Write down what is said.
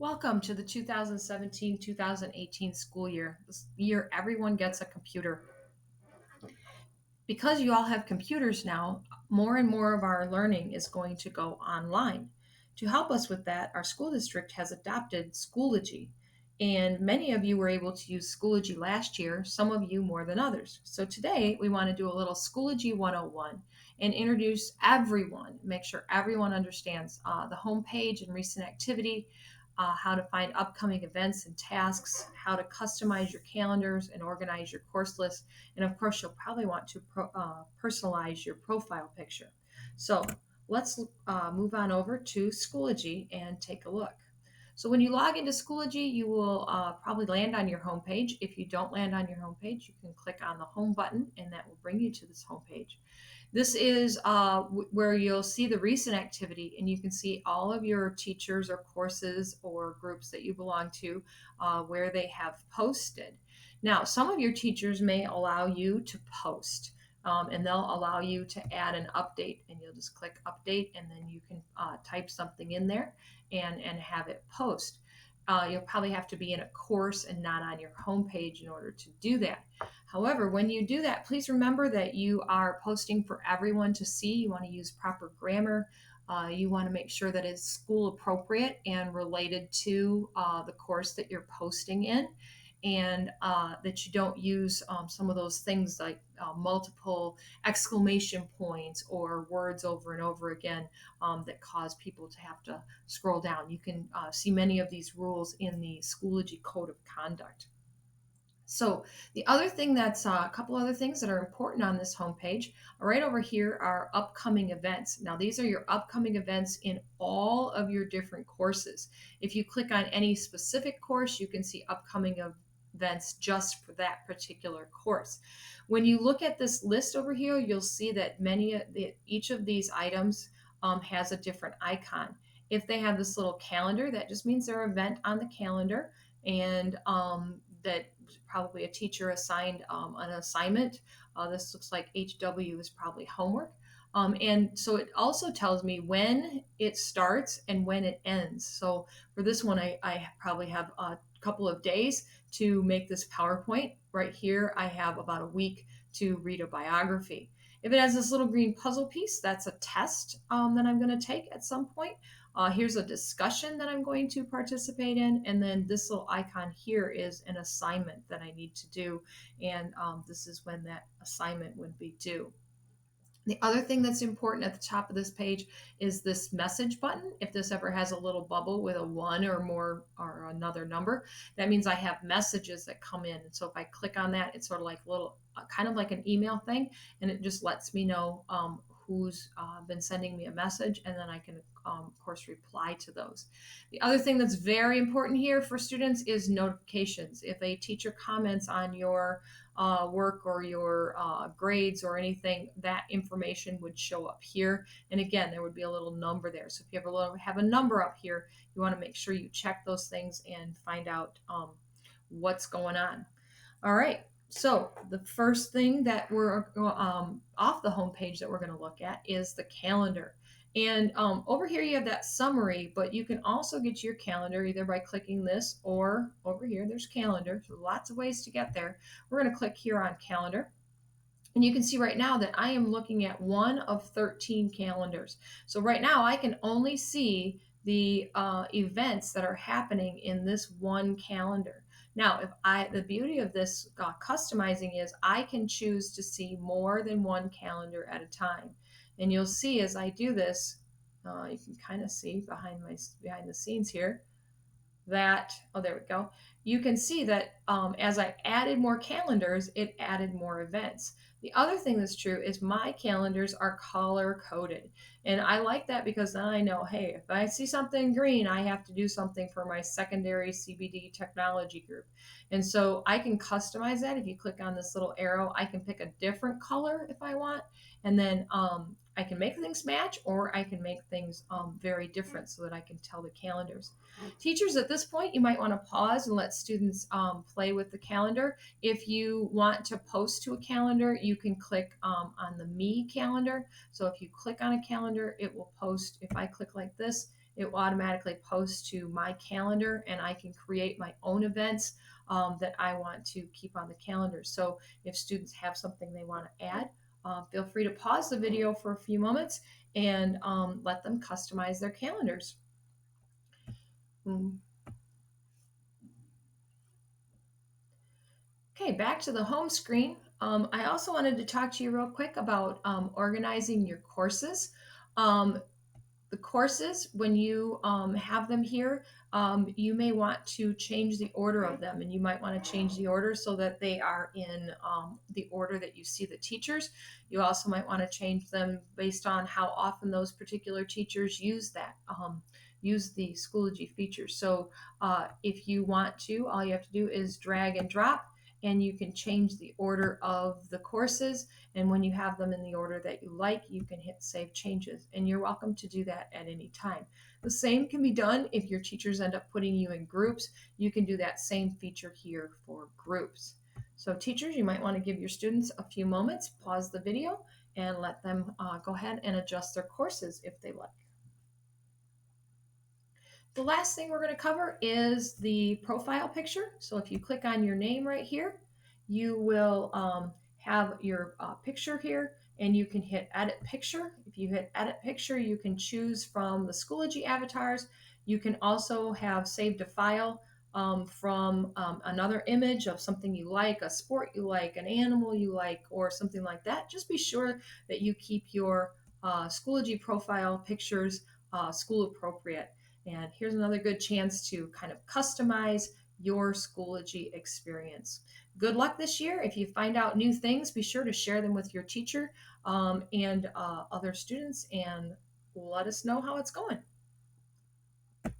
Welcome to the 2017-2018 school year. This year, everyone gets a computer. Because you all have computers now, more and more of our learning is going to go online. To help us with that, our school district has adopted Schoology. And many of you were able to use Schoology last year, some of you more than others. So today, we want to do a little Schoology 101 and introduce everyone, make sure everyone understands the homepage and recent activity, how to find upcoming events and tasks, how to customize your calendars and organize your course list. And of course, you'll probably want to personalize your profile picture. So let's move on over to Schoology and take a look. So when you log into Schoology, you will probably land on your homepage. If you don't land on your homepage, you can click on the home button and that will bring you to this homepage. This is where you'll see the recent activity, and you can see all of your teachers or courses or groups that you belong to where they have posted. Now, some of your teachers may allow you to post. And they'll allow you to add an update, and you'll just click update, and then you can type something in there and have it post. You'll probably have to be in a course and not on your homepage in order to do that. However, when you do that, please remember that you are posting for everyone to see. You want to use proper grammar. You want to make sure that it's school appropriate and related to the course that you're posting in, and that you don't use some of those things like multiple exclamation points or words over and over again that cause people to have to scroll down. You can see many of these rules in the Schoology Code of Conduct. So the other thing that's a couple other things that are important on this homepage, right over here are upcoming events. Now these are your upcoming events in all of your different courses. If you click on any specific course, you can see upcoming events just for that particular course. When you look at this list over here, you'll see that each of these items has a different icon. If they have this little calendar, that just means they're an event on the calendar, and that probably a teacher assigned an assignment. This looks like HW is probably homework. And so it also tells me when it starts and when it ends. So for this one, I probably have a couple of days to make this PowerPoint. Right here, I have about a week to read a biography. If it has this little green puzzle piece, that's a test that I'm going to take at some point. Here's a discussion that I'm going to participate in, and then this little icon here is an assignment that I need to do, and this is when that assignment would be due. The other thing that's important at the top of this page is this message button. If this ever has a little bubble with a 1 or more or another number, that means I have messages that come in. And so if I click on that, it's sort of like a little, kind of like an email thing, and it just lets me know who's been sending me a message, and then I can, of course, reply to those. The other thing that's very important here for students is notifications. If a teacher comments on your work or your grades or anything, that information would show up here. And again, there would be a little number there. So if you have a number up here, you want to make sure you check those things and find out what's going on. All right. So the first thing that we're off the homepage that we're going to look at is the calendar. And over here you have that summary, but you can also get your calendar either by clicking this, or over here there's calendar. So lots of ways to get there. We're going to click here on calendar. And you can see right now that I am looking at one of 13 calendars. So right now I can only see the events that are happening in this one calendar. Now, the beauty of this customizing is I can choose to see more than one calendar at a time. And you'll see as I do this, you can kind of see behind the scenes here that, oh, there we go. You can see that as I added more calendars, it added more events. The other thing that's true is my calendars are color coded. And I like that because then I know, hey, if I see something green, I have to do something for my secondary CBD technology group. And so I can customize that. If you click on this little arrow, I can pick a different color if I want. And then I can make things match, or I can make things very different so that I can tell the calendars. Teachers, at this point, you might want to pause and let students play with the calendar. If you want to post to a calendar, you can click on the Me calendar. So if you click on a calendar, it will post. If I click like this, it will automatically post to my calendar, and I can create my own events that I want to keep on the calendar. So if students have something they want to add, feel free to pause the video for a few moments and let them customize their calendars. Mm. Okay, back to the home screen. I also wanted to talk to you real quick about organizing your courses. Um, the courses, when you have them here, you may want to change the order of them, and you might want to change the order so that they are in the order that you see the teachers. You also might want to change them based on how often those particular teachers use use the Schoology features. So if you want to, all you have to do is drag and drop, and you can change the order of the courses. And when you have them in the order that you like, you can hit Save Changes. And you're welcome to do that at any time. The same can be done if your teachers end up putting you in groups. You can do that same feature here for groups. So teachers, you might want to give your students a few moments, pause the video, and let them go ahead and adjust their courses if they like. The last thing we're going to cover is the profile picture. So if you click on your name right here, you will have your picture here, and you can hit edit picture. If you hit edit picture, you can choose from the Schoology avatars. You can also have saved a file from another image of something you like, a sport you like, an animal you like, or something like that. Just be sure that you keep your Schoology profile pictures school appropriate. And here's another good chance to kind of customize your Schoology experience. Good luck this year. If you find out new things, be sure to share them with your teacher and other students, and let us know how it's going.